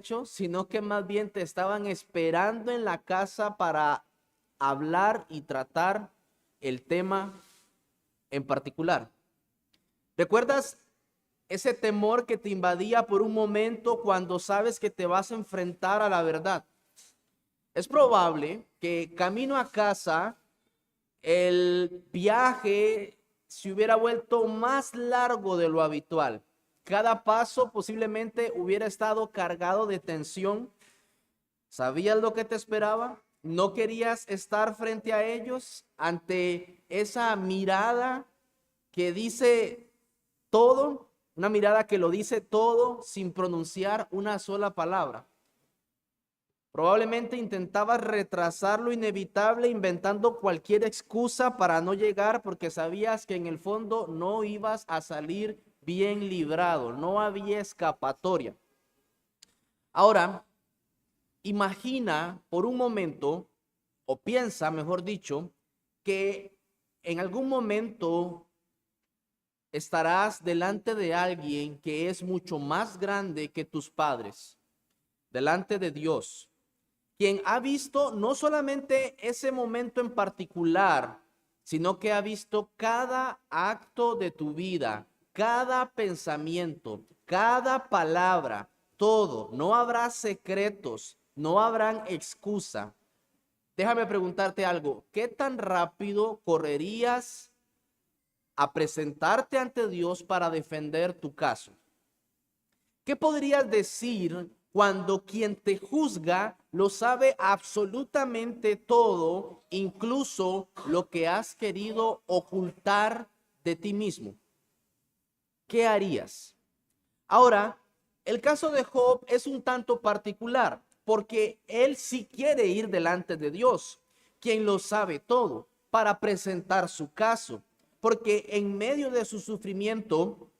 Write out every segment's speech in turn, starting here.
hecho, sino que más bien te estaban esperando en la casa para hablar y tratar el tema en particular. ¿Recuerdas ese temor que te invadía por un momento cuando sabes que te vas a enfrentar a la verdad? Es probable que camino a casa el viaje se hubiera vuelto más largo de lo habitual. Cada paso posiblemente hubiera estado cargado de tensión. ¿Sabías lo que te esperaba? ¿No querías estar frente a ellos ante esa mirada que dice todo? Una mirada que lo dice todo sin pronunciar una sola palabra. Probablemente intentabas retrasar lo inevitable inventando cualquier excusa para no llegar porque sabías que en el fondo no ibas a salir bien librado, no había escapatoria. Ahora, imagina por un momento, o piensa, mejor dicho, que en algún momento estarás delante de alguien que es mucho más grande que tus padres, delante de Dios, quien ha visto no solamente ese momento en particular, sino que ha visto cada acto de tu vida, cada pensamiento, cada palabra, todo. No habrá secretos, no habrán excusa. Déjame preguntarte algo. ¿Qué tan rápido correrías a presentarte ante Dios para defender tu caso? ¿Qué podrías decir cuando quien te juzga lo sabe absolutamente todo, incluso lo que has querido ocultar de ti mismo? ¿Qué harías? Ahora, el caso de Job es un tanto particular, porque él sí quiere ir delante de Dios, quien lo sabe todo, para presentar su caso, porque en medio de su sufrimiento,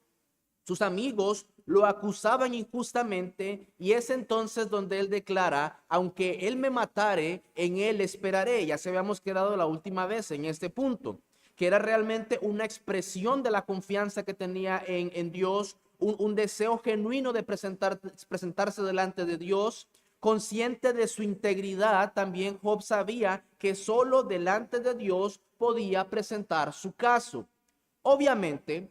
sus amigos lo acusaban injustamente y es entonces donde él declara, aunque él me matare, en él esperaré. Ya se habíamos quedado la última vez en este punto, que era realmente una expresión de la confianza que tenía en Dios, un deseo genuino de presentarse delante de Dios. Consciente de su integridad, también Job sabía que solo delante de Dios podía presentar su caso. Obviamente,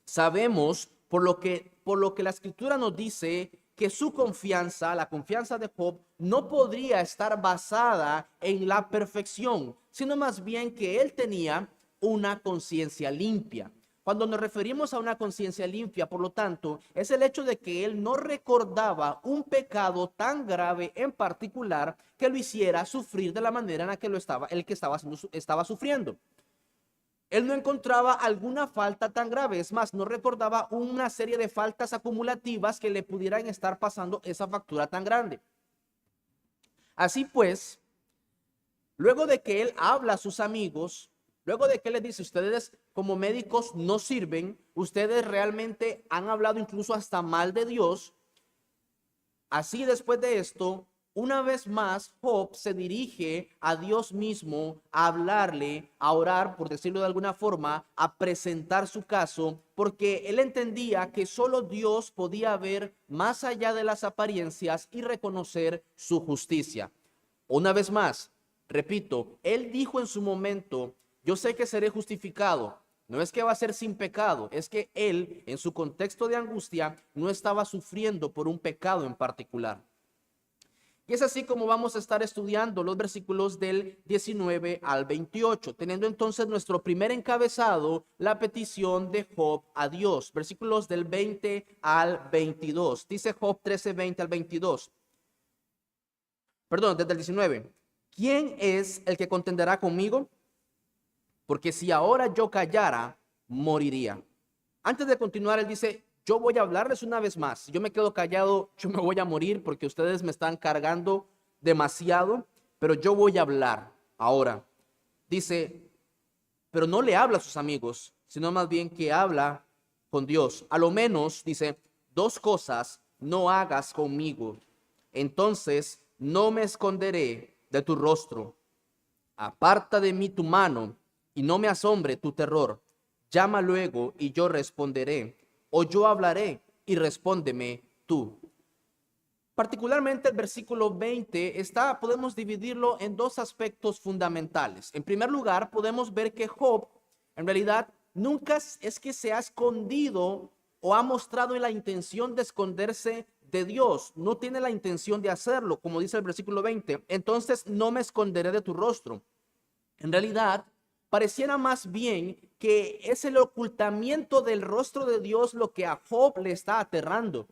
sabemos por lo que la escritura nos dice que su confianza, la confianza de Job, no podría estar basada en la perfección, sino más bien que él tenía una conciencia limpia. Cuando nos referimos a una conciencia limpia, por lo tanto, es el hecho de que él no recordaba un pecado tan grave en particular que lo hiciera sufrir de la manera en la que estaba sufriendo. Él no encontraba alguna falta tan grave, es más, no recordaba una serie de faltas acumulativas que le pudieran estar pasando esa factura tan grande. Así pues, luego de que él habla a sus amigos, luego de que él les dice, ustedes como médicos no sirven, ustedes realmente han hablado incluso hasta mal de Dios. Así después de esto, una vez más, Job se dirige a Dios mismo a hablarle, a orar, por decirlo de alguna forma, a presentar su caso, porque él entendía que solo Dios podía ver más allá de las apariencias y reconocer su justicia. Una vez más, repito, él dijo en su momento, yo sé que seré justificado. No es que va a ser sin pecado, es que él, en su contexto de angustia, no estaba sufriendo por un pecado en particular. Y es así como vamos a estar estudiando los versículos del 19 al 28, teniendo entonces nuestro primer encabezado, la petición de Job a Dios, versículos del 20 al 22. Dice Job 13, 20 al 22. Perdón, desde el 19. ¿Quién es el que contenderá conmigo? Porque si ahora yo callara, moriría. Antes de continuar, él dice, yo voy a hablarles una vez más. Si yo me quedo callado, yo me voy a morir porque ustedes me están cargando demasiado, pero yo voy a hablar ahora. Dice, pero no le habla a sus amigos, sino más bien que habla con Dios. A lo menos, dice, dos cosas no hagas conmigo. Entonces no me esconderé de tu rostro. Aparta de mí tu mano y no me asombre tu terror. Llama luego y yo responderé, o yo hablaré y respóndeme tú. particularmente el versículo 20 podemos dividirlo en dos aspectos fundamentales. En primer lugar, podemos ver que Job, en realidad, nunca es que se ha escondido o ha mostrado la intención de esconderse de Dios. No tiene la intención de hacerlo, como dice el versículo 20. Entonces no me esconderé de tu rostro. En realidad, pareciera más bien que es el ocultamiento del rostro de Dios lo que a Job le está aterrando.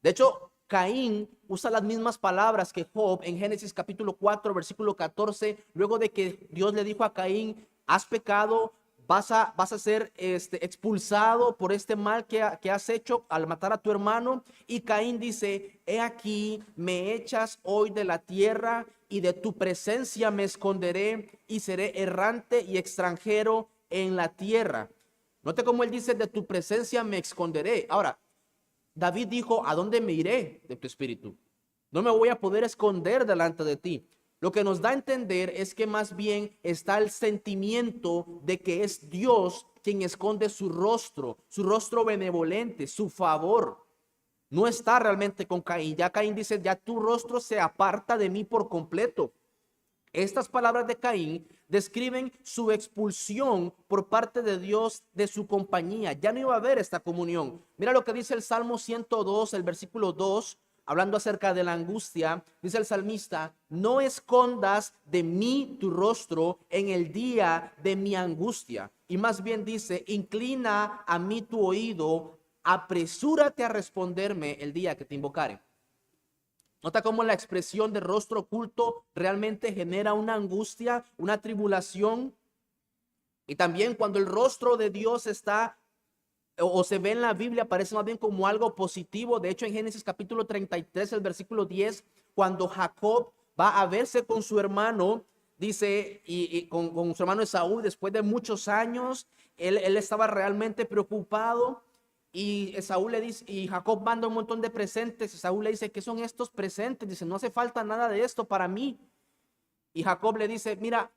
De hecho, Caín usa las mismas palabras que Job en Génesis capítulo 4, versículo 14, luego de que Dios le dijo a Caín: has pecado, vas a ser expulsado por este mal que has hecho al matar a tu hermano. Y Caín dice: he aquí, me echas hoy de la tierra y de tu presencia me esconderé y seré errante y extranjero en la tierra. Note cómo él dice: de tu presencia me esconderé. Ahora, David dijo: ¿a dónde me iré de tu espíritu? No me voy a poder esconder delante de ti. Lo que nos da a entender es que más bien está el sentimiento de que es Dios quien esconde su rostro benevolente, su favor. No está realmente con Caín. Ya Caín dice: ya tu rostro se aparta de mí por completo. Estas palabras de Caín describen su expulsión por parte de Dios de su compañía. Ya no iba a haber esta comunión. Mira lo que dice el Salmo 102, el versículo 2, hablando acerca de la angustia. Dice el salmista: no escondas de mí tu rostro en el día de mi angustia. Y más bien dice: inclina a mí tu oído, apresúrate a responderme el día que te invocare. Nota cómo la expresión de rostro oculto realmente genera una angustia, una tribulación. Y también cuando el rostro de Dios está o se ve en la Biblia, parece más bien como algo positivo. De hecho, en Génesis capítulo 33, el versículo 10, cuando Jacob va a verse con su hermano, dice, y con su hermano Esaú, después de muchos años, él estaba realmente preocupado. Y Esaú le dice, y Jacob manda un montón de presentes. Esaú le dice: ¿qué son estos presentes? Dice: no hace falta nada de esto para mí. Y Jacob le dice: mira,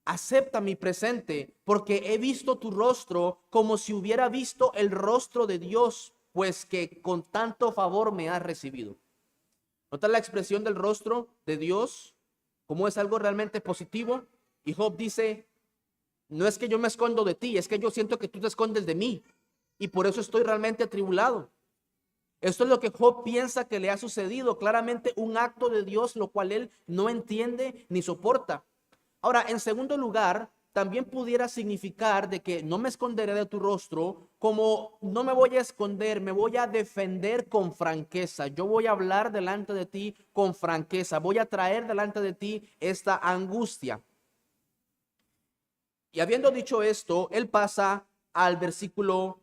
acepta mi presente, porque he visto tu rostro como si hubiera visto el rostro de Dios, pues que con tanto favor me has recibido. ¿Nota la expresión del rostro de Dios como es algo realmente positivo? Y Job dice: no es que yo me escondo de ti, es que yo siento que tú te escondes de mí, y por eso estoy realmente atribulado. Esto es lo que Job piensa que le ha sucedido, claramente un acto de Dios, lo cual él no entiende ni soporta. Ahora, en segundo lugar, también pudiera significar de que no me esconderé de tu rostro, como no me voy a esconder, me voy a defender con franqueza. Yo voy a hablar delante de ti con franqueza, voy a traer delante de ti esta angustia. Y habiendo dicho esto, él pasa al versículo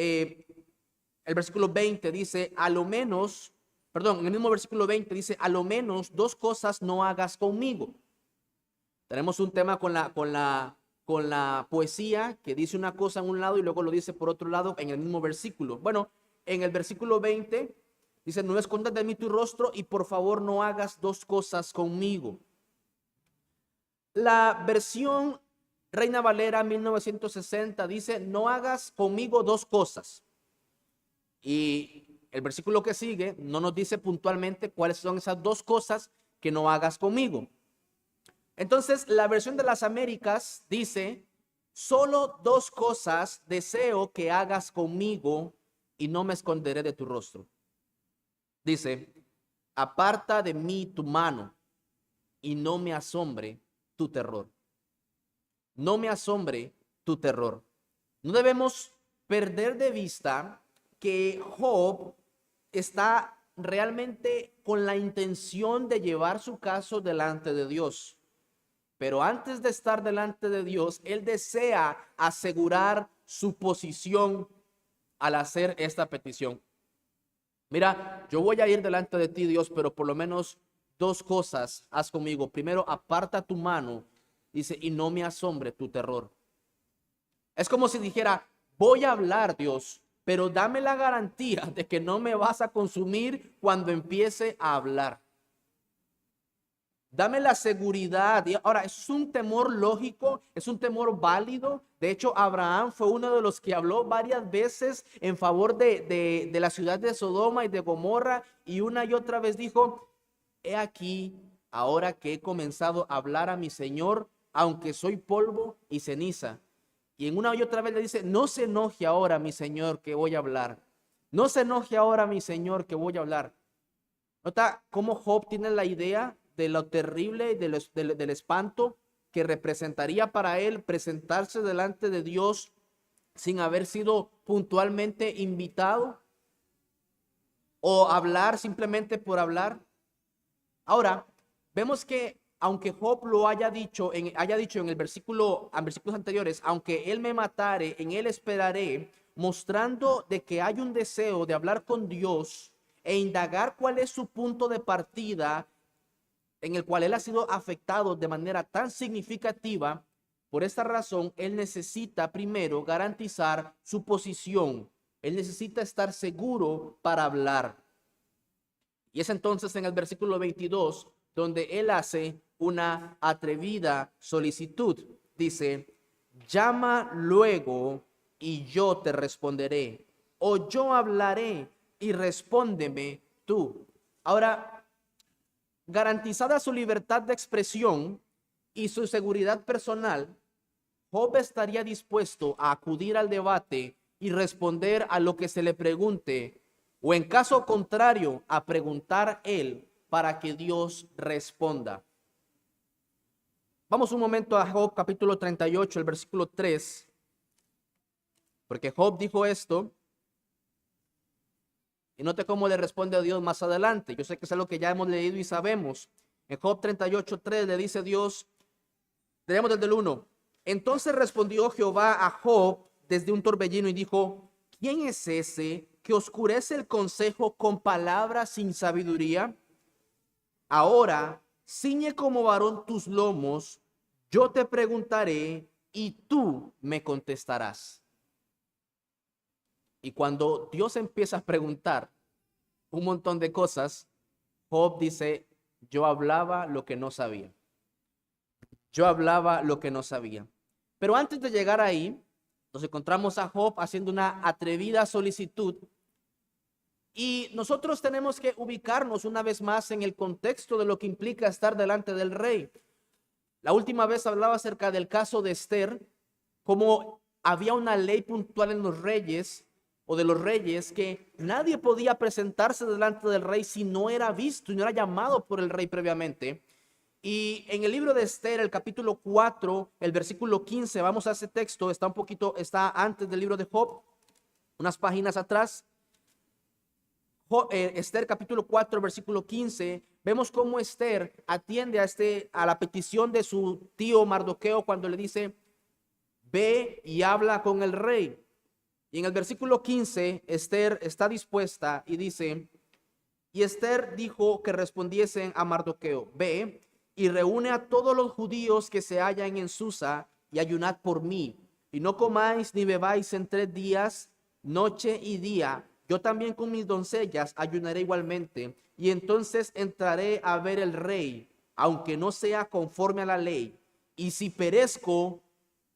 el versículo 20 dice: a lo menos, perdón, en el mismo versículo 20 dice: a lo menos dos cosas no hagas conmigo. Tenemos un tema con la poesía, que dice una cosa en un lado y luego lo dice por otro lado en el mismo versículo. Bueno, en el versículo 20 dice: no escondas de mí tu rostro y por favor no hagas dos cosas conmigo. La versión Reina Valera 1960 dice: no hagas conmigo dos cosas. Y el versículo que sigue no nos dice puntualmente cuáles son esas dos cosas que no hagas conmigo. Entonces, la versión de las Américas dice: solo dos cosas deseo que hagas conmigo y no me esconderé de tu rostro. Dice: aparta de mí tu mano y no me asombre tu terror. No me asombre tu terror. No debemos perder de vista que Job está realmente con la intención de llevar su caso delante de Dios. Pero antes de estar delante de Dios, él desea asegurar su posición al hacer esta petición. Mira, yo voy a ir delante de ti, Dios, pero por lo menos dos cosas haz conmigo. Primero, aparta tu mano, dice, y no me asombre tu terror. Es como si dijera: voy a hablar, Dios, pero dame la garantía de que no me vas a consumir cuando empiece a hablar. Dame la seguridad. Y ahora, es un temor lógico, es un temor válido. De hecho, Abraham fue uno de los que habló varias veces en favor de la ciudad de Sodoma y de Gomorra, y una y otra vez dijo: he aquí, ahora que he comenzado a hablar a mi Señor, aunque soy polvo y ceniza. Y en una y otra vez le dice: no se enoje ahora, mi Señor, que voy a hablar. No se enoje ahora, mi Señor, que voy a hablar. Nota cómo Job tiene la idea de lo terrible, del espanto que representaría para él presentarse delante de Dios sin haber sido puntualmente invitado, o hablar simplemente por hablar. Ahora, vemos que aunque Job lo haya dicho en el versículo, en versículos anteriores: aunque él me matare, en él esperaré, mostrando de que hay un deseo de hablar con Dios e indagar cuál es su punto de partida, en el cual él ha sido afectado de manera tan significativa. Por esta razón, él necesita primero garantizar su posición. Él necesita estar seguro para hablar. Y es entonces en el versículo 22 donde él hace una atrevida solicitud. Dice: llama luego y yo te responderé, o yo hablaré y respóndeme tú. Ahora, garantizada su libertad de expresión y su seguridad personal, Job estaría dispuesto a acudir al debate y responder a lo que se le pregunte, o en caso contrario, a preguntar él para que Dios responda. Vamos un momento a Job capítulo 38, el versículo 3, porque Job dijo esto, y note cómo le responde a Dios más adelante. Yo sé que es algo que ya hemos leído y sabemos. En Job 38, 3 le dice Dios, tenemos desde el 1: entonces respondió Jehová a Job desde un torbellino y dijo: ¿quién es ese que oscurece el consejo con palabras sin sabiduría? Ahora ciñe como varón tus lomos, yo te preguntaré y tú me contestarás. Y cuando Dios empieza a preguntar un montón de cosas, Job dice: yo hablaba lo que no sabía. Yo hablaba lo que no sabía. Pero antes de llegar ahí, nos encontramos a Job haciendo una atrevida solicitud. Y nosotros tenemos que ubicarnos una vez más en el contexto de lo que implica estar delante del rey. La última vez hablaba acerca del caso de Esther, como había una ley puntual en los reyes, o de los reyes, que nadie podía presentarse delante del rey si no era visto y no era llamado por el rey previamente. Y en el libro de Esther, el capítulo 4, el versículo 15, vamos a ese texto, está antes del libro de Job, unas páginas atrás. Esther capítulo 4, versículo 15, vemos cómo Esther atiende a la petición de su tío Mardoqueo cuando le dice: ve y habla con el rey. Y en el versículo 15, Esther está dispuesta y dice: y Esther dijo que respondiesen a Mardoqueo: ve y reúne a todos los judíos que se hallan en Susa y ayunad por mí, y no comáis ni bebáis en 3 días, noche y día. Yo también con mis doncellas ayunaré igualmente, y entonces entraré a ver el rey, aunque no sea conforme a la ley, y si perezco,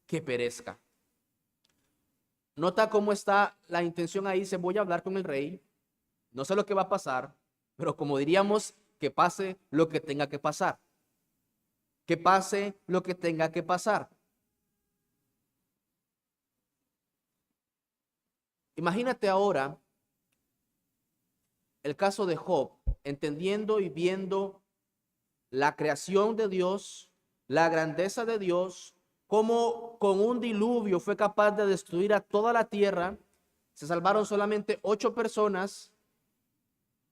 que perezca. Nota cómo está la intención ahí. Se voy a hablar con el rey, no sé lo que va a pasar, pero como diríamos, que pase lo que tenga que pasar. Que pase lo que tenga que pasar. Imagínate ahora el caso de Job, entendiendo y viendo la creación de Dios, la grandeza de Dios, cómo con un diluvio fue capaz de destruir a toda la tierra. Se salvaron solamente 8 personas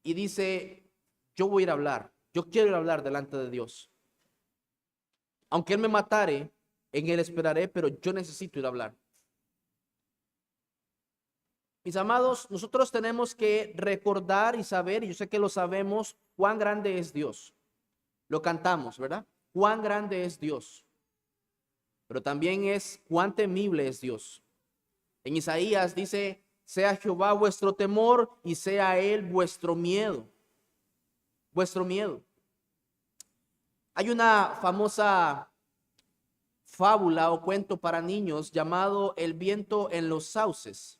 y dice: yo voy a ir a hablar, yo quiero ir a hablar delante de Dios. Aunque él me matare, en él esperaré, pero yo necesito ir a hablar. Mis amados, nosotros tenemos que recordar y saber, y yo sé que lo sabemos, cuán grande es Dios. Lo cantamos, ¿verdad? Cuán grande es Dios. Pero también es cuán temible es Dios. En Isaías dice: sea Jehová vuestro temor y sea él vuestro miedo. Vuestro miedo. Hay una famosa fábula o cuento para niños llamado El viento en los sauces.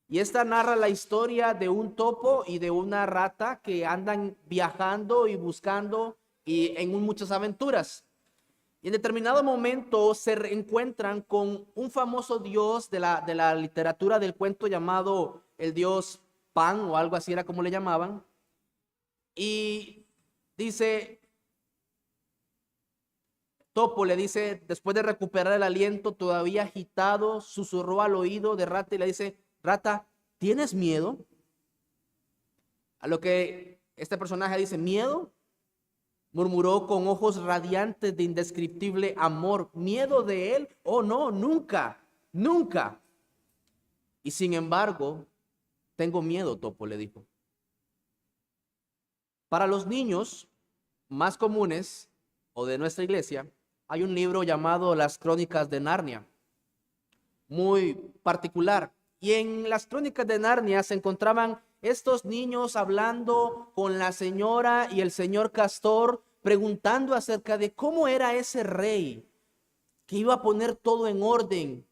Y esta narra la historia de un topo y de una rata que andan viajando y buscando y en muchas aventuras. Y en determinado momento se reencuentran con un famoso dios de la literatura del cuento llamado el dios Pan o algo así era como le llamaban. Y dice, Topo le dice, después de recuperar el aliento, todavía agitado, susurró al oído de Rata y le dice, Rata, ¿tienes miedo? A lo que este personaje dice, ¿miedo? Murmuró con ojos radiantes de indescriptible amor. ¿Miedo de él? Oh, no, nunca, nunca. Y sin embargo, tengo miedo, Topo le dijo. Para los niños más comunes o de nuestra iglesia, hay un libro llamado Las Crónicas de Narnia, muy particular. Y en las Crónicas de Narnia se encontraban estos niños hablando con la señora y el señor Castor, preguntando acerca de cómo era ese rey que iba a poner todo en orden.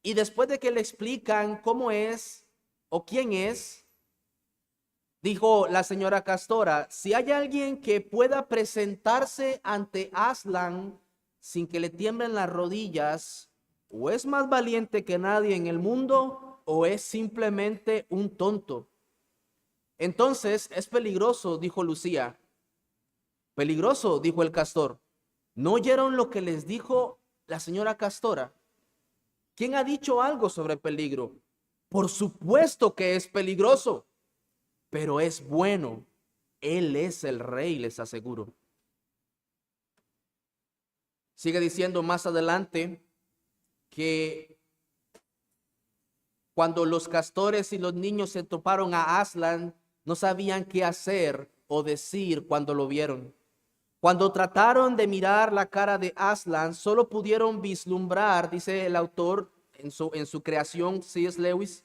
Y después de que le explican cómo es o quién es, dijo la señora Castora, si hay alguien que pueda presentarse ante Aslan sin que le tiemblen las rodillas, o es más valiente que nadie en el mundo, o es simplemente un tonto. Entonces es peligroso, dijo Lucía. Peligroso, dijo el castor. ¿No oyeron lo que les dijo la señora Castora? ¿Quién ha dicho algo sobre peligro? Por supuesto que es peligroso, pero es bueno. Él es el rey, les aseguro. Sigue diciendo más adelante que cuando los castores y los niños se toparon a Aslan, no sabían qué hacer o decir cuando lo vieron. Cuando trataron de mirar la cara de Aslan, solo pudieron vislumbrar, dice el autor en su creación, C.S. Lewis,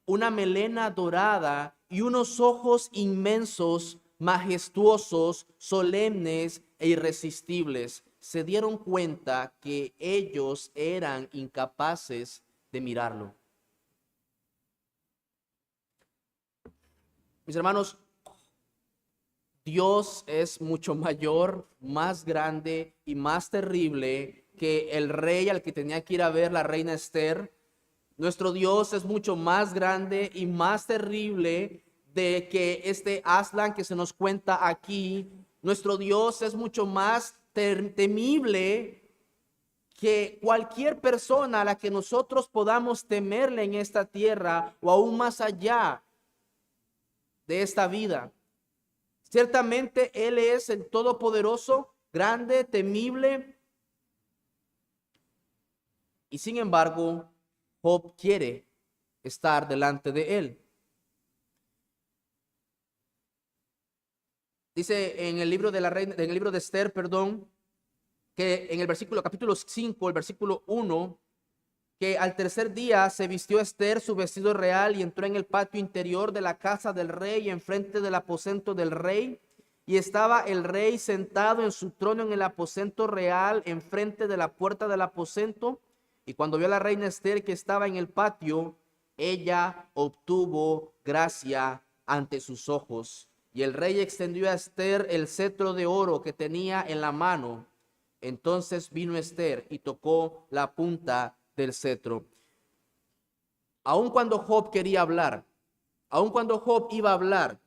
una melena dorada y unos ojos inmensos, majestuosos, solemnes e irresistibles. Se dieron cuenta que ellos eran incapaces de mirarlo. Mis hermanos, Dios es mucho mayor, más grande y más terrible que el rey al que tenía que ir a ver la reina Esther. Nuestro Dios es mucho más grande y más terrible de que este Aslan que se nos cuenta aquí. Nuestro Dios es mucho más temible que cualquier persona a la que nosotros podamos temerle en esta tierra o aún más allá de esta vida. Ciertamente Él es el Todopoderoso, grande, temible. Y sin embargo, Job quiere estar delante de Él. Dice en el libro de la reina, en el libro de Esther, perdón, que en el versículo, capítulo 5, el versículo 1, que al tercer día se vistió Esther su vestido real y entró en el patio interior de la casa del rey, enfrente del aposento del rey. Y estaba el rey sentado en su trono en el aposento real, enfrente de la puerta del aposento. Y cuando vio a la reina Esther que estaba en el patio, ella obtuvo gracia ante sus ojos. Y el rey extendió a Esther el cetro de oro que tenía en la mano. Entonces vino Esther y tocó la punta del cetro. Aun cuando Job quería hablar, aun cuando Job iba a hablar,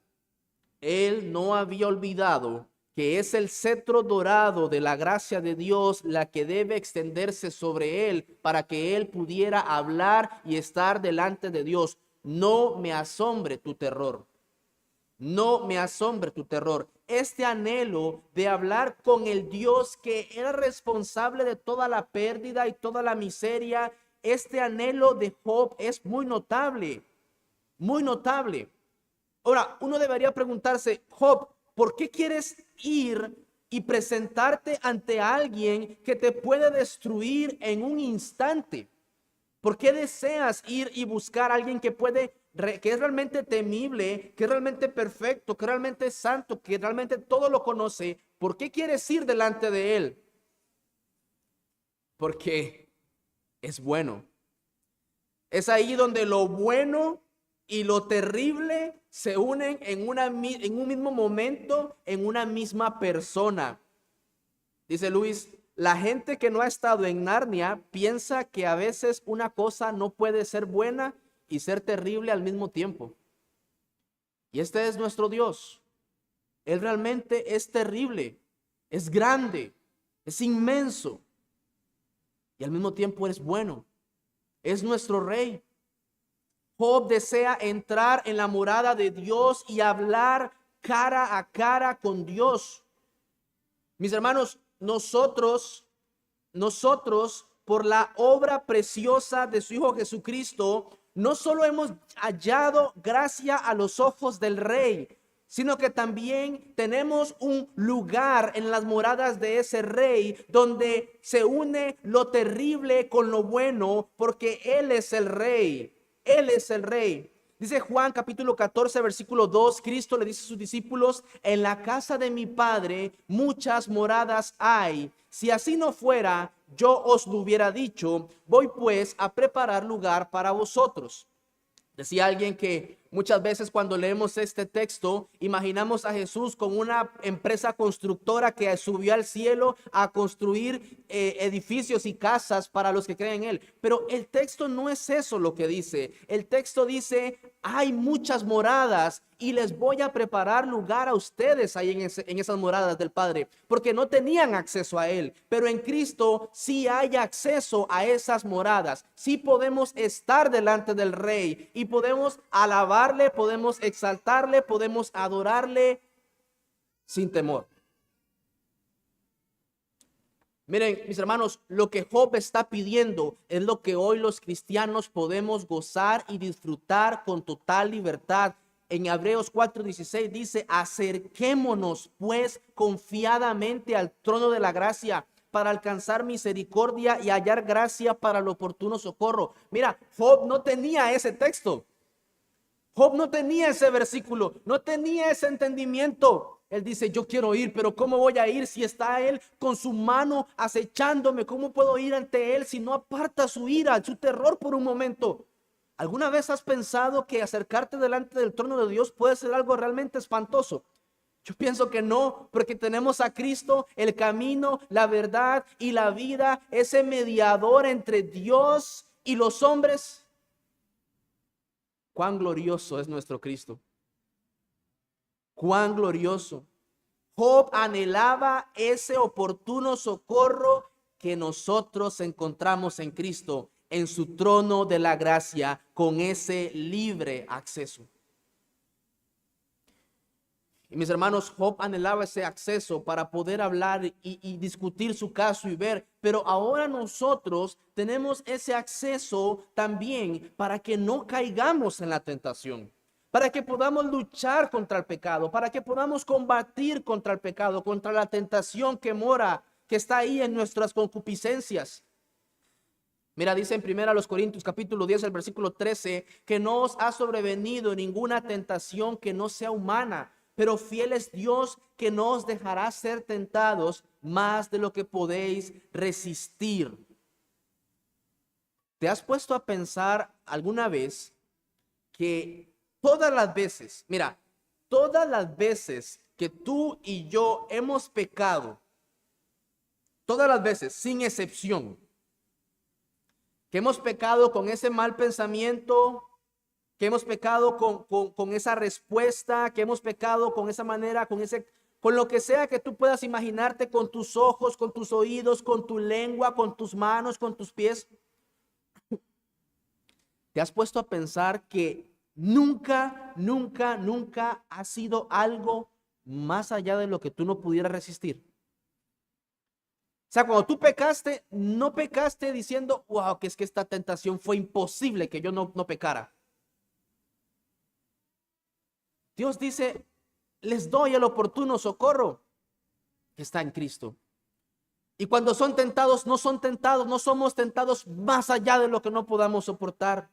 él no había olvidado que es el cetro dorado de la gracia de Dios la que debe extenderse sobre él para que él pudiera hablar y estar delante de Dios. No me asombre tu terror. No me asombre tu terror. Este anhelo de hablar con el Dios que era responsable de toda la pérdida y toda la miseria, este anhelo de Job es muy notable, muy notable. Ahora, uno debería preguntarse, Job, ¿por qué quieres ir y presentarte ante alguien que te puede destruir en un instante? ¿Por qué deseas ir y buscar a alguien que puede que es realmente temible, que es realmente perfecto, que realmente es santo, que realmente todo lo conoce, ¿por qué quieres ir delante de él? Porque es bueno. Es ahí donde lo bueno y lo terrible se unen en un mismo momento, en una misma persona. Dice Luis, la gente que no ha estado en Narnia piensa que a veces una cosa no puede ser buena y ser terrible al mismo tiempo. Y este es nuestro Dios. Él realmente es terrible, es grande, es inmenso y al mismo tiempo es bueno. Es nuestro rey. Job desea entrar en la morada de Dios y hablar cara a cara con Dios. Mis hermanos, nosotros, por la obra preciosa de su Hijo Jesucristo, no solo hemos hallado gracia a los ojos del Rey, sino que también tenemos un lugar en las moradas de ese Rey donde se une lo terrible con lo bueno, porque Él es el Rey. Él es el Rey. Dice Juan capítulo 14, versículo 2, Cristo le dice a sus discípulos, en la casa de mi Padre muchas moradas hay. Si así no fuera, yo os lo hubiera dicho, voy pues a preparar lugar para vosotros. Decía alguien que muchas veces cuando leemos este texto, imaginamos a Jesús con una empresa constructora que subió al cielo a construir edificios y casas para los que creen en Él. Pero el texto no es eso lo que dice. El texto dice, hay muchas moradas y les voy a preparar lugar a ustedes ahí en esas moradas del Padre, porque no tenían acceso a Él, pero en Cristo sí hay acceso a esas moradas, sí podemos estar delante del Rey y podemos alabarle, podemos exaltarle, podemos adorarle sin temor. Miren, mis hermanos, lo que Job está pidiendo es lo que hoy los cristianos podemos gozar y disfrutar con total libertad. En Hebreos 4:16 dice, acerquémonos pues confiadamente al trono de la gracia para alcanzar misericordia y hallar gracia para el oportuno socorro. Mira, Job no tenía ese texto. Job no tenía ese versículo, no tenía ese entendimiento. Él dice, yo quiero ir, pero ¿cómo voy a ir si está él con su mano acechándome? ¿Cómo puedo ir ante él si no aparta su ira, su terror por un momento? ¿Alguna vez has pensado que acercarte delante del trono de Dios puede ser algo realmente espantoso? Yo pienso que no, porque tenemos a Cristo, el camino, la verdad y la vida, ese mediador entre Dios y los hombres. Cuán glorioso es nuestro Cristo. Cuán glorioso. Job anhelaba ese oportuno socorro que nosotros encontramos en Cristo, en su trono de la gracia, con ese libre acceso. Y mis hermanos, Job anhelaba ese acceso para poder hablar y discutir su caso y ver, pero ahora nosotros tenemos ese acceso también para que no caigamos en la tentación, para que podamos luchar contra el pecado, para que podamos combatir contra el pecado, contra la tentación que mora, que está ahí en nuestras concupiscencias. Mira, dice en 1 Corintios capítulo 10, el versículo 13, que no os ha sobrevenido ninguna tentación que no sea humana, pero fiel es Dios que no os dejará ser tentados más de lo que podéis resistir. ¿Te has puesto a pensar alguna vez que todas las veces, mira, todas las veces que tú y yo hemos pecado, todas las veces, sin excepción, que hemos pecado con ese mal pensamiento, que hemos pecado con esa respuesta, que hemos pecado con esa manera, con lo que sea que tú puedas imaginarte, con tus ojos, con tus oídos, con tu lengua, con tus manos, con tus pies? ¿Te has puesto a pensar que nunca, nunca, nunca ha sido algo más allá de lo que tú no pudieras resistir? O sea, cuando tú pecaste, no pecaste diciendo, wow, que es que esta tentación fue imposible que yo no pecara. Dios dice, les doy el oportuno socorro que está en Cristo. Y cuando son tentados, no somos tentados más allá de lo que no podamos soportar.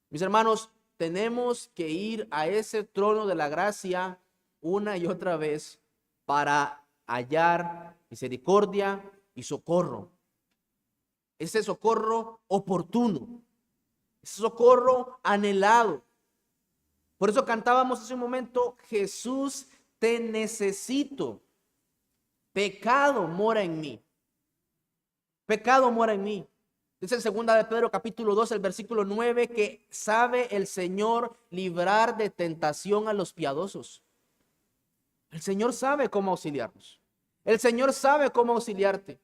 Mis hermanos, tenemos que ir a ese trono de la gracia una y otra vez para hallar misericordia y socorro. Ese socorro oportuno, ese socorro anhelado. Por eso cantábamos hace un momento: Jesús, te necesito. Pecado mora en mí. Pecado mora en mí. Dice en 2 de Pedro capítulo 2, el versículo 9, que sabe el Señor librar de tentación a los piadosos. El Señor sabe cómo auxiliarnos. El Señor sabe cómo auxiliarte.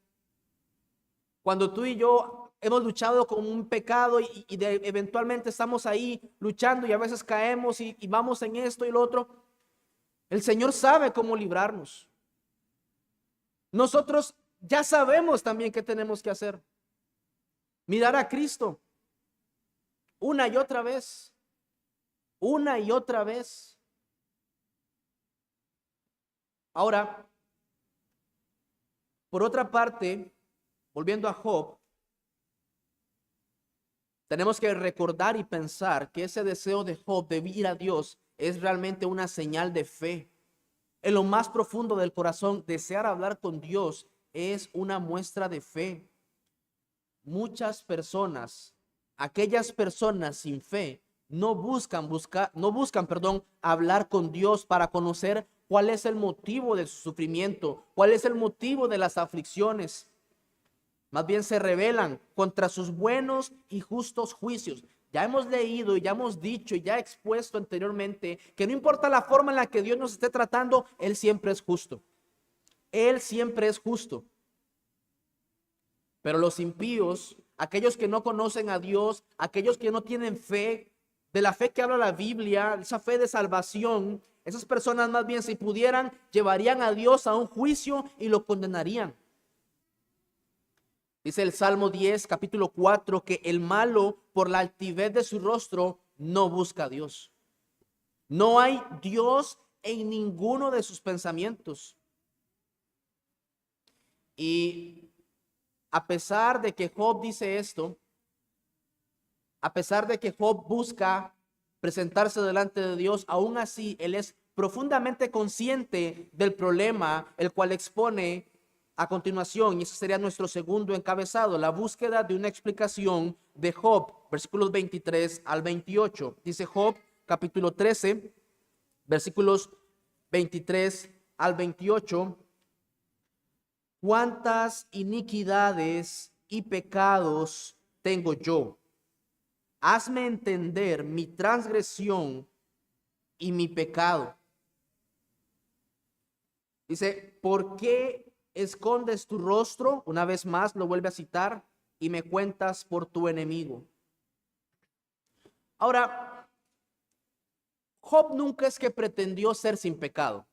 Cuando tú y yo hemos luchado con un pecado eventualmente estamos ahí luchando y a veces caemos y vamos en esto y lo otro, el Señor sabe cómo librarnos. Nosotros ya sabemos también qué tenemos que hacer. Mirar a Cristo una y otra vez. Una y otra vez. Ahora, por otra parte, volviendo a Job, tenemos que recordar y pensar que ese deseo de Job de ir a Dios es realmente una señal de fe. En lo más profundo del corazón, desear hablar con Dios es una muestra de fe. Muchas personas, aquellas personas sin fe, no buscan hablar con Dios para conocer cuál es el motivo de su sufrimiento, cuál es el motivo de las aflicciones. Más bien se rebelan contra sus buenos y justos juicios. Ya hemos leído y ya hemos dicho y ya expuesto anteriormente que no importa la forma en la que Dios nos esté tratando, Él siempre es justo. Él siempre es justo. Pero los impíos, aquellos que no conocen a Dios, aquellos que no tienen fe, de la fe que habla la Biblia, esa fe de salvación, esas personas más bien, si pudieran, llevarían a Dios a un juicio y lo condenarían. Dice el Salmo 10, capítulo 4, que el malo por la altivez de su rostro no busca a Dios. No hay Dios en ninguno de sus pensamientos. Y a pesar de que Job dice esto, a pesar de que Job busca presentarse delante de Dios, aún así él es profundamente consciente del problema, el cual expone a continuación, y ese sería nuestro segundo encabezado, la búsqueda de una explicación de Job, versículos 23 al 28. Dice Job, capítulo 13, versículos 23 al 28. ¿Cuántas iniquidades y pecados tengo yo? Hazme entender mi transgresión y mi pecado. Dice, ¿por qué escondes tu rostro? Una vez más lo vuelve a citar, y me cuentas por tu enemigo. Ahora, Job nunca es que pretendió ser sin pecado.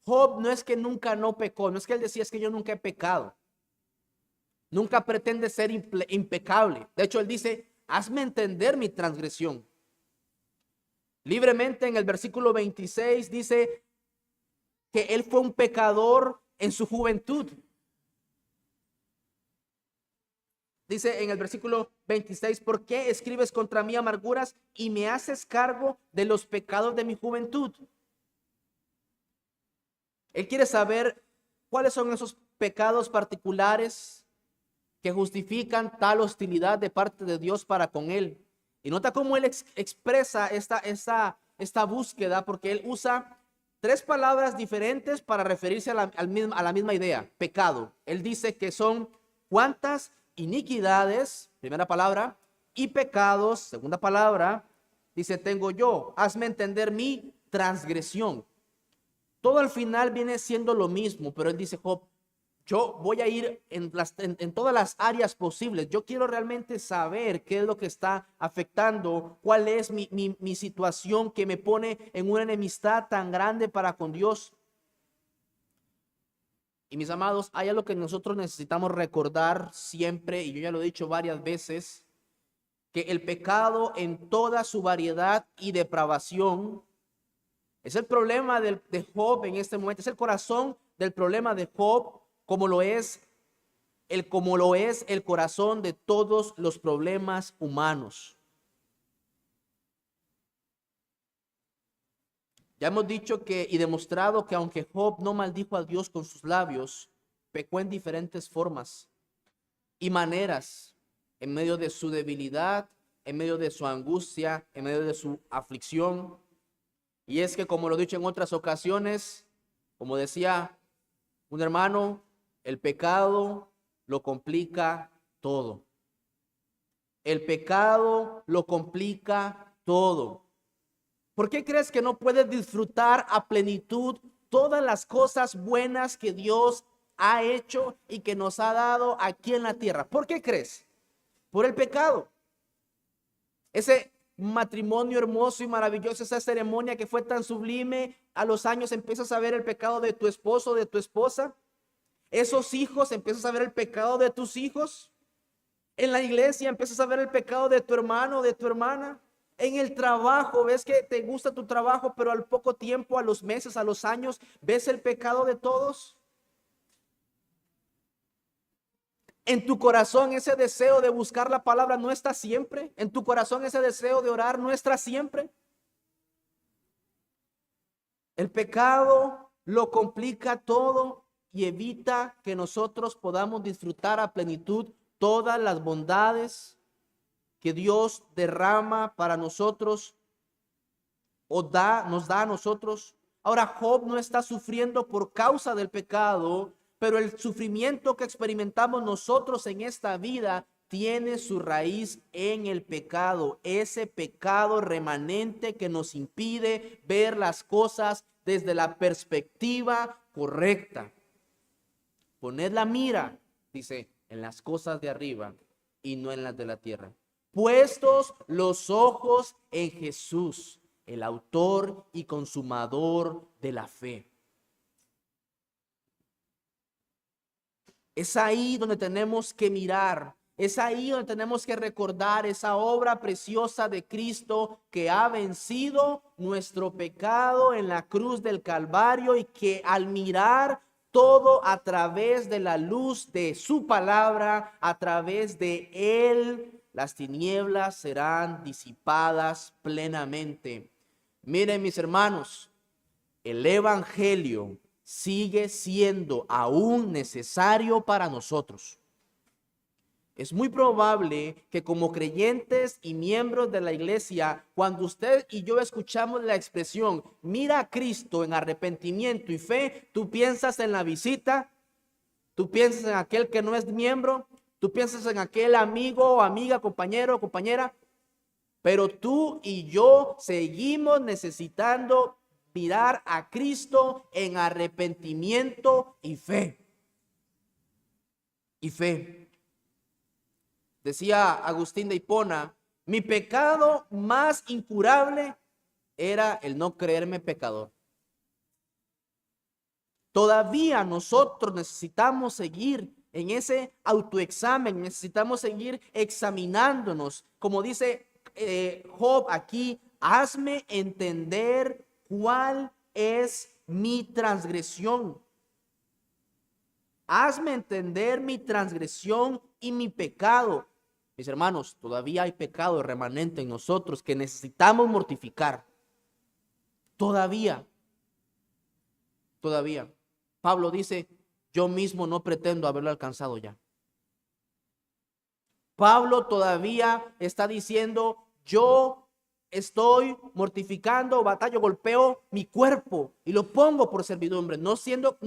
Job no es que nunca no pecó, no es que él decía es que yo nunca he pecado. Nunca pretende ser impecable. De hecho, él dice, hazme entender mi transgresión. Libremente en el versículo 26 dice que él fue un pecador en su juventud. Dice en el versículo 26, ¿por qué escribes contra mí amarguras y me haces cargo de los pecados de mi juventud? Él quiere saber cuáles son esos pecados particulares que justifican tal hostilidad de parte de Dios para con él. Y nota cómo él expresa esta búsqueda, porque él usa tres palabras diferentes para referirse a la misma idea, pecado. Él dice que son cuántas iniquidades, primera palabra, y pecados, segunda palabra, dice tengo yo, hazme entender mi transgresión. Todo al final viene siendo lo mismo, pero él dice, Job, yo voy a ir en todas las áreas posibles. Yo quiero realmente saber qué es lo que está afectando, cuál es mi situación que me pone en una enemistad tan grande para con Dios. Y mis amados, hay algo que nosotros necesitamos recordar siempre, y yo ya lo he dicho varias veces, que el pecado en toda su variedad y depravación es el problema de Job en este momento, es el corazón del problema de Job, como lo es el corazón de todos los problemas humanos. Ya hemos dicho que y demostrado que aunque Job no maldijo a Dios con sus labios, pecó en diferentes formas y maneras, en medio de su debilidad, en medio de su angustia, en medio de su aflicción. Y es que, como lo he dicho en otras ocasiones, como decía un hermano, el pecado lo complica todo. El pecado lo complica todo. ¿Por qué crees que no puedes disfrutar a plenitud todas las cosas buenas que Dios ha hecho y que nos ha dado aquí en la tierra? ¿Por qué crees? Por el pecado. Ese matrimonio hermoso y maravilloso, esa ceremonia que fue tan sublime, a los años empiezas a ver el pecado de tu esposo, de tu esposa. Esos hijos, empiezas a ver el pecado de tus hijos. En la iglesia empiezas a ver el pecado de tu hermano, de tu hermana. En el trabajo, ves que te gusta tu trabajo, pero al poco tiempo, a los meses, a los años, ves el pecado de todos. En tu corazón ese deseo de buscar la palabra no está siempre. En tu corazón ese deseo de orar no está siempre. El pecado lo complica todo y evita que nosotros podamos disfrutar a plenitud todas las bondades que Dios derrama para nosotros o nos da a nosotros. Ahora, Job no está sufriendo por causa del pecado, pero el sufrimiento que experimentamos nosotros en esta vida tiene su raíz en el pecado, ese pecado remanente que nos impide ver las cosas desde la perspectiva correcta. Poned la mira, dice, en las cosas de arriba y no en las de la tierra. Puestos los ojos en Jesús, el autor y consumador de la fe. Es ahí donde tenemos que mirar, es ahí donde tenemos que recordar esa obra preciosa de Cristo que ha vencido nuestro pecado en la cruz del Calvario y que al mirar todo a través de la luz de su palabra, a través de Él, las tinieblas serán disipadas plenamente. Miren, mis hermanos, el evangelio sigue siendo aún necesario para nosotros. Es muy probable que como creyentes y miembros de la iglesia, cuando usted y yo escuchamos la expresión, mira a Cristo en arrepentimiento y fe, tú piensas en la visita, tú piensas en aquel que no es miembro, tú piensas en aquel amigo o amiga, compañero o compañera, pero tú y yo seguimos necesitando mirar a Cristo en arrepentimiento y fe. Y fe. Decía Agustín de Hipona, mi pecado más incurable era el no creerme pecador. Todavía nosotros necesitamos seguir en ese autoexamen, necesitamos seguir examinándonos. Como dice Job aquí, hazme entender cuál es mi transgresión. Hazme entender mi transgresión y mi pecado. Mis hermanos, todavía hay pecado remanente en nosotros que necesitamos mortificar. Todavía. Pablo dice, yo mismo no pretendo haberlo alcanzado ya. Pablo todavía está diciendo, yo estoy mortificando, batallo, golpeo mi cuerpo y lo pongo por servidumbre, no siendo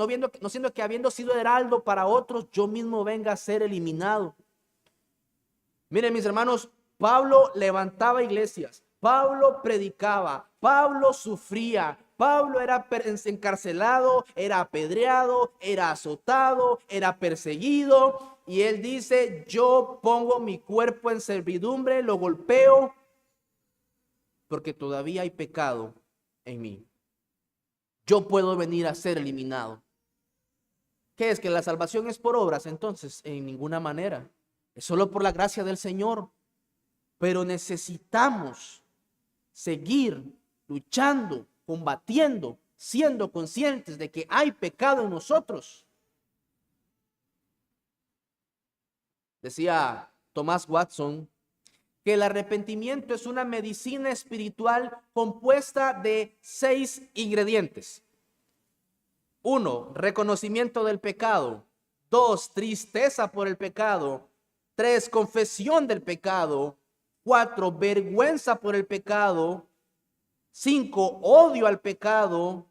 que habiendo sido heraldo para otros, yo mismo venga a ser eliminado. Miren, mis hermanos, Pablo levantaba iglesias, Pablo predicaba, Pablo sufría, Pablo era encarcelado, era apedreado, era azotado, era perseguido. Y él dice, yo pongo mi cuerpo en servidumbre, lo golpeo, porque todavía hay pecado en mí. Yo puedo venir a ser eliminado. ¿Qué es? ¿Que la salvación es por obras? Entonces, en ninguna manera. Es solo por la gracia del Señor. Pero necesitamos seguir luchando, combatiendo, siendo conscientes de que hay pecado en nosotros. Decía Thomas Watson, que el arrepentimiento es una medicina espiritual compuesta de 6 ingredientes. 1, reconocimiento del pecado. 2, tristeza por el pecado. 3, confesión del pecado. 4, vergüenza por el pecado. 5, odio al pecado.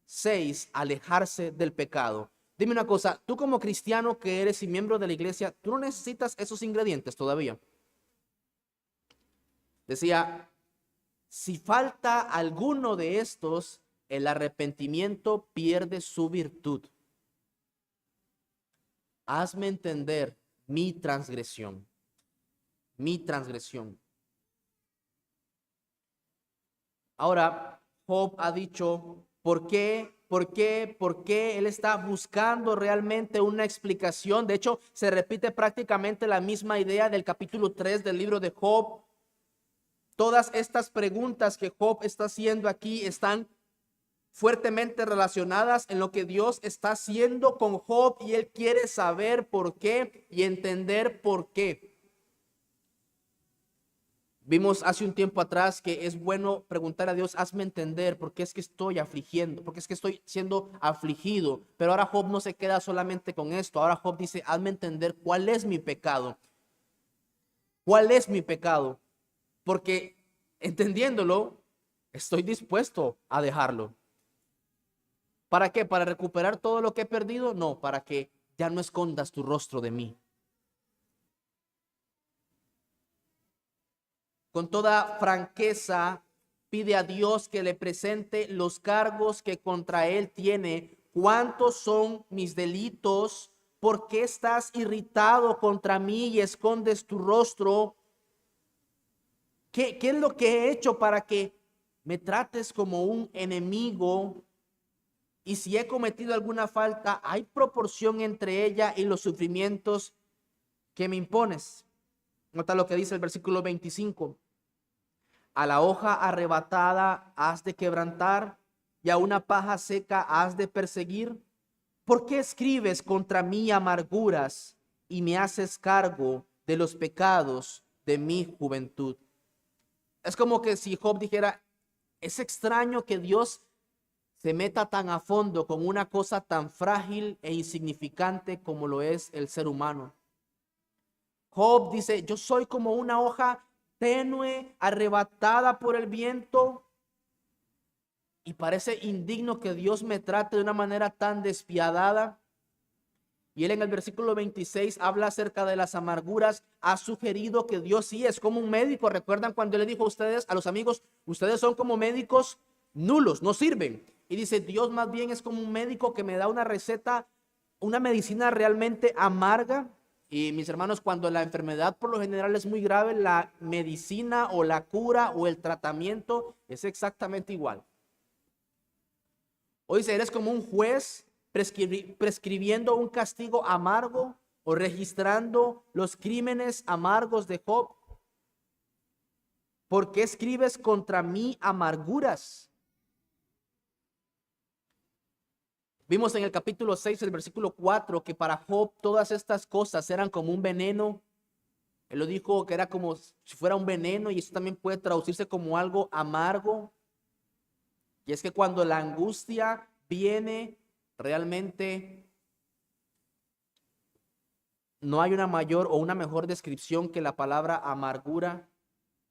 6, alejarse del pecado. Dime una cosa, tú como cristiano que eres y miembro de la iglesia, ¿tú no necesitas esos ingredientes todavía? Decía, si falta alguno de estos, el arrepentimiento pierde su virtud. Hazme entender mi transgresión. Mi transgresión. Ahora, Job ha dicho, ¿por qué? ¿Por qué? ¿Por qué? Él está buscando realmente una explicación. De hecho, se repite prácticamente la misma idea del capítulo 3 del libro de Job. Todas estas preguntas que Job está haciendo aquí están fuertemente relacionadas en lo que Dios está haciendo con Job y él quiere saber por qué y entender por qué. Vimos hace un tiempo atrás que es bueno preguntar a Dios, hazme entender por qué es que estoy afligiendo, por qué es que estoy siendo afligido. Pero ahora Job no se queda solamente con esto. Ahora Job dice, hazme entender cuál es mi pecado. ¿Cuál es mi pecado? Porque entendiéndolo, estoy dispuesto a dejarlo. ¿Para qué? ¿Para recuperar todo lo que he perdido? No, para que ya no escondas tu rostro de mí. Con toda franqueza, pide a Dios que le presente los cargos que contra él tiene. ¿Cuántos son mis delitos? ¿Por qué estás irritado contra mí y escondes tu rostro? ¿Qué es lo que he hecho para que me trates como un enemigo? Y si he cometido alguna falta, ¿hay proporción entre ella y los sufrimientos que me impones? Nota lo que dice el versículo 25. A la hoja arrebatada has de quebrantar y a una paja seca has de perseguir. ¿Por qué escribes contra mí amarguras y me haces cargo de los pecados de mi juventud? Es como que si Job dijera, es extraño que Dios se meta tan a fondo con una cosa tan frágil e insignificante como lo es el ser humano. Job dice, yo soy como una hoja tenue, arrebatada por el viento, y parece indigno que Dios me trate de una manera tan despiadada. Y él en el versículo 26 habla acerca de las amarguras, ha sugerido que Dios sí es como un médico. ¿Recuerdan cuando le dijo a ustedes, a los amigos, ustedes son como médicos nulos, no sirven? Y dice, Dios más bien es como un médico que me da una receta, una medicina realmente amarga. Y mis hermanos, cuando la enfermedad por lo general es muy grave, la medicina o la cura o el tratamiento es exactamente igual. Hoy eres como un juez prescribiendo un castigo amargo o registrando los crímenes amargos de Job. ¿Por qué escribes contra mí amarguras? Vimos en el capítulo 6, el versículo 4, que para Job todas estas cosas eran como un veneno. Él lo dijo que era como si fuera un veneno, y eso también puede traducirse como algo amargo. Y es que cuando la angustia viene, realmente no hay una mayor o una mejor descripción que la palabra amargura.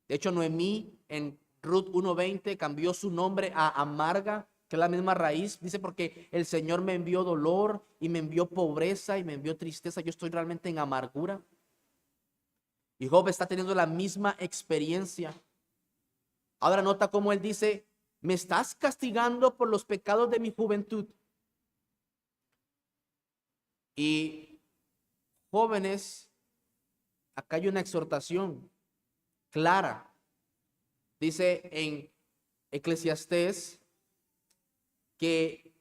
De hecho, Noemí en Ruth 1:20 cambió su nombre a amarga, que es la misma raíz. Dice, porque el Señor me envió dolor y me envió pobreza y me envió tristeza. Yo estoy realmente en amargura. Y Job está teniendo la misma experiencia. Ahora nota cómo él dice, me estás castigando por los pecados de mi juventud. Y jóvenes, acá hay una exhortación clara. Dice en Eclesiastés que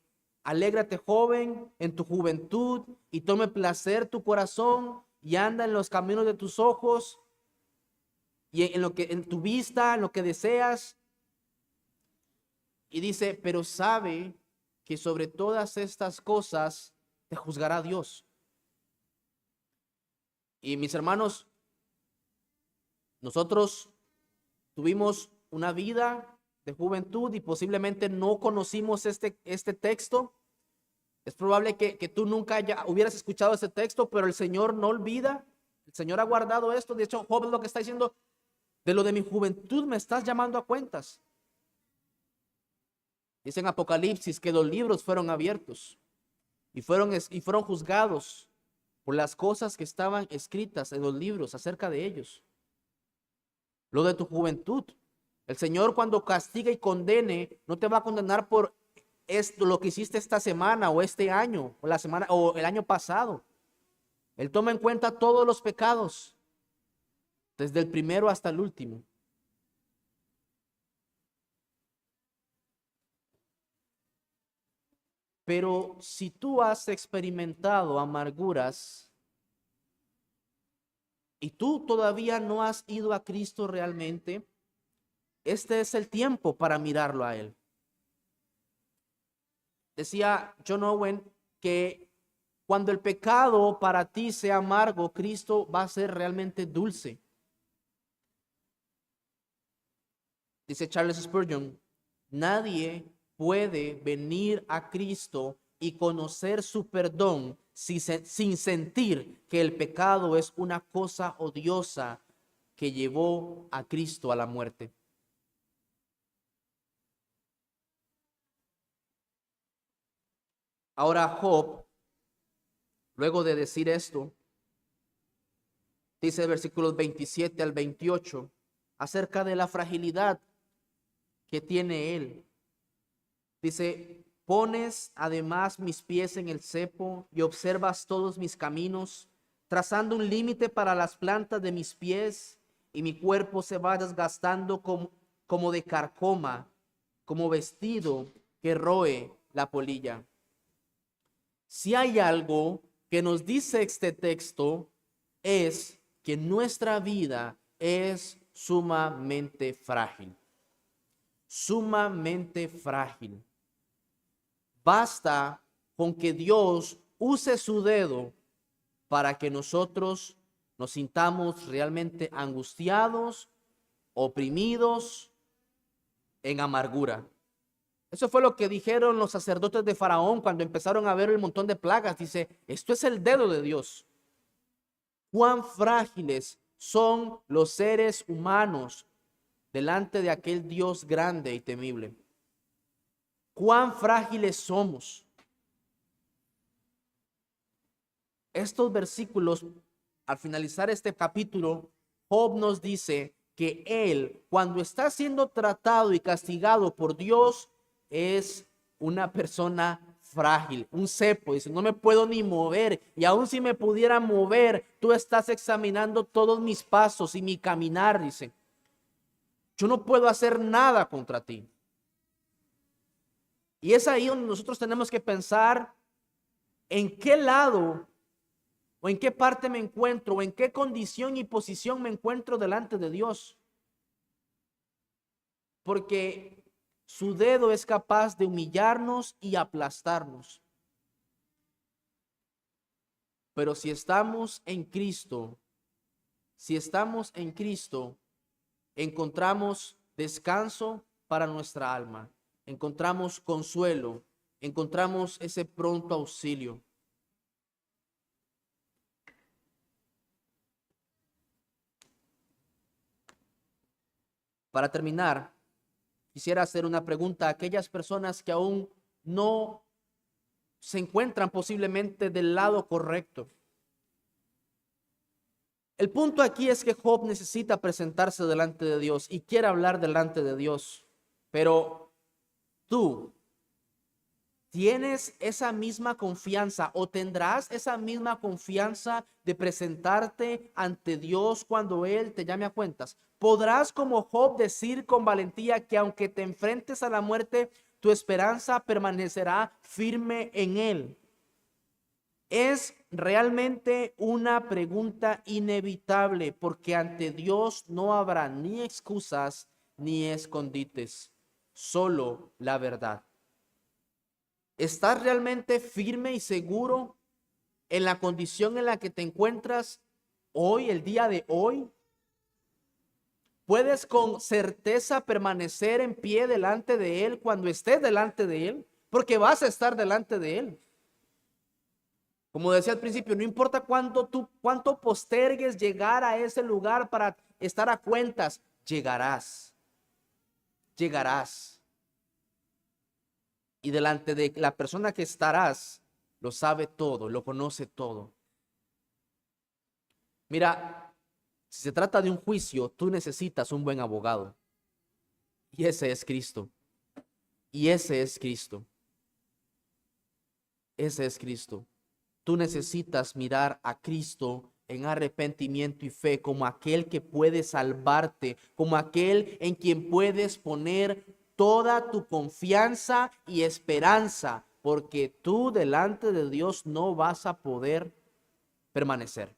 alégrate joven en tu juventud y tome placer tu corazón y anda en los caminos de tus ojos y en lo que en tu vista, en lo que deseas. Y dice, pero sabe que sobre todas estas cosas te juzgará Dios. Y mis hermanos, Nosotros tuvimos una vida de juventud y posiblemente no conocimos este texto. Es probable que tú nunca hubieras escuchado ese texto, pero el Señor no olvida. El Señor ha guardado esto. De hecho, Job es lo que está diciendo: de lo de mi juventud me estás llamando a cuentas. Dice en Apocalipsis que los libros fueron abiertos y fueron juzgados por las cosas que estaban escritas en los libros acerca de ellos. Lo de tu juventud. El Señor, cuando castiga y condene, no te va a condenar por esto, lo que hiciste esta semana o este año o la semana o el año pasado. Él toma en cuenta todos los pecados, desde el primero hasta el último. Pero si tú has experimentado amarguras y tú todavía no has ido a Cristo realmente, este es el tiempo para mirarlo a Él. Decía John Owen que cuando el pecado para ti sea amargo, Cristo va a ser realmente dulce. Dice Charles Spurgeon: nadie puede venir a Cristo y conocer su perdón sin sentir que el pecado es una cosa odiosa que llevó a Cristo a la muerte. Ahora Job, luego de decir esto, dice versículos 27 al 28 acerca de la fragilidad que tiene él. Dice: pones además mis pies en el cepo y observas todos mis caminos, trazando un límite para las plantas de mis pies, y mi cuerpo se va desgastando como de carcoma, como vestido que roe la polilla. Si hay algo que nos dice este texto, es que nuestra vida es sumamente frágil. Sumamente frágil. Basta con que Dios use su dedo para que nosotros nos sintamos realmente angustiados, oprimidos, en amargura. Eso fue lo que dijeron los sacerdotes de Faraón cuando empezaron a ver el montón de plagas. Dice: esto es el dedo de Dios. Cuán frágiles son los seres humanos delante de aquel Dios grande y temible. Cuán frágiles somos. Estos versículos, al finalizar este capítulo, Job nos dice que él, cuando está siendo tratado y castigado por Dios, es una persona frágil, un cepo. Dice: no me puedo ni mover, y aun si me pudiera mover, tú estás examinando todos mis pasos y mi caminar. Dice: yo no puedo hacer nada contra ti. Y es ahí donde nosotros tenemos que pensar en qué lado o en qué parte me encuentro, o en qué condición y posición me encuentro delante de Dios. Porque su dedo es capaz de humillarnos y aplastarnos. Pero si estamos en Cristo, encontramos descanso para nuestra alma, encontramos consuelo, encontramos ese pronto auxilio. Para terminar, quisiera hacer una pregunta a aquellas personas que aún no se encuentran posiblemente del lado correcto. El punto aquí es que Job necesita presentarse delante de Dios y quiere hablar delante de Dios. Pero tú tienes esa misma confianza, o tendrás esa misma confianza de presentarte ante Dios cuando Él te llame a cuentas. Podrás, como Job, decir con valentía que aunque te enfrentes a la muerte, tu esperanza permanecerá firme en Él. Es realmente una pregunta inevitable, porque ante Dios no habrá ni excusas ni escondites, solo la verdad. ¿Estás realmente firme y seguro en la condición en la que te encuentras hoy, el día de hoy? ¿Puedes con certeza permanecer en pie delante de Él cuando estés delante de Él? Porque vas a estar delante de Él. Como decía al principio, no importa cuánto postergues llegar a ese lugar para estar a cuentas, llegarás. Llegarás. Y delante de la persona que estarás, lo sabe todo, lo conoce todo. Mira, si se trata de un juicio, tú necesitas un buen abogado. Y ese es Cristo. Y ese es Cristo. Ese es Cristo. Tú necesitas mirar a Cristo en arrepentimiento y fe como aquel que puede salvarte, como aquel en quien puedes poner toda tu confianza y esperanza, porque tú delante de Dios no vas a poder permanecer.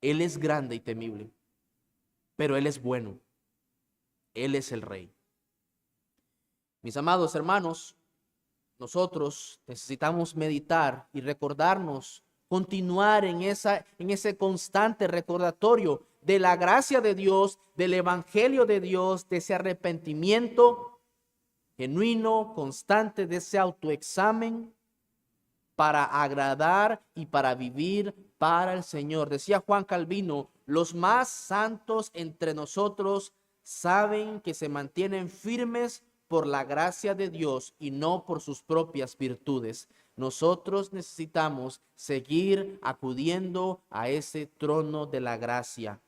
Él es grande y temible, pero Él es bueno. Él es el Rey. Mis amados hermanos, nosotros necesitamos meditar y recordarnos, continuar en ese constante recordatorio de la gracia de Dios, del evangelio de Dios, de ese arrepentimiento genuino, constante, de ese autoexamen para agradar y para vivir para el Señor. Decía Juan Calvino, los más santos entre nosotros saben que se mantienen firmes por la gracia de Dios y no por sus propias virtudes. Nosotros necesitamos seguir acudiendo a ese trono de la gracia.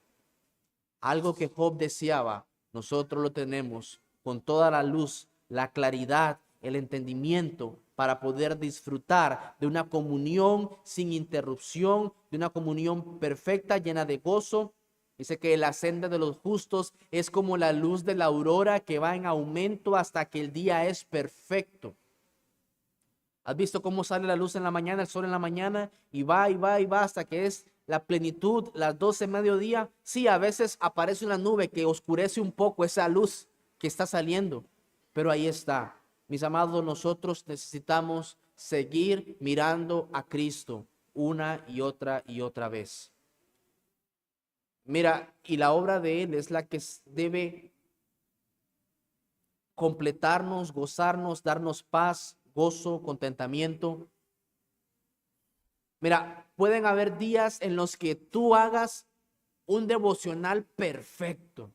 Algo que Job deseaba, nosotros lo tenemos con toda la luz, la claridad, el entendimiento para poder disfrutar de una comunión sin interrupción, de una comunión perfecta, llena de gozo. Dice que la senda de los justos es como la luz de la aurora que va en aumento hasta que el día es perfecto. ¿Has visto cómo sale la luz en la mañana, el sol en la mañana, y va y va y va hasta que es la plenitud, las 12 mediodía? Sí, a veces aparece una nube que oscurece un poco esa luz que está saliendo, pero ahí está. Mis amados, nosotros necesitamos seguir mirando a Cristo una y otra vez. Mira, y la obra de Él es la que debe completarnos, gozarnos, darnos paz, gozo, contentamiento. Mira, pueden haber días en los que tú hagas un devocional perfecto.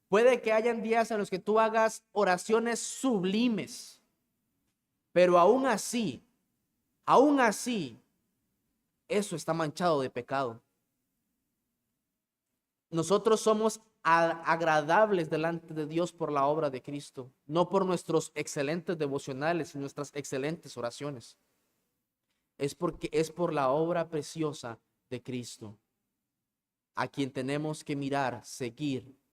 Puede que hayan días en los que tú hagas oraciones sublimes, pero aún así, eso está manchado de pecado. Nosotros somos agradables delante de Dios por la obra de Cristo, no por nuestros excelentes devocionales y nuestras excelentes oraciones. Es por la obra preciosa de Cristo, a quien tenemos que mirar, seguir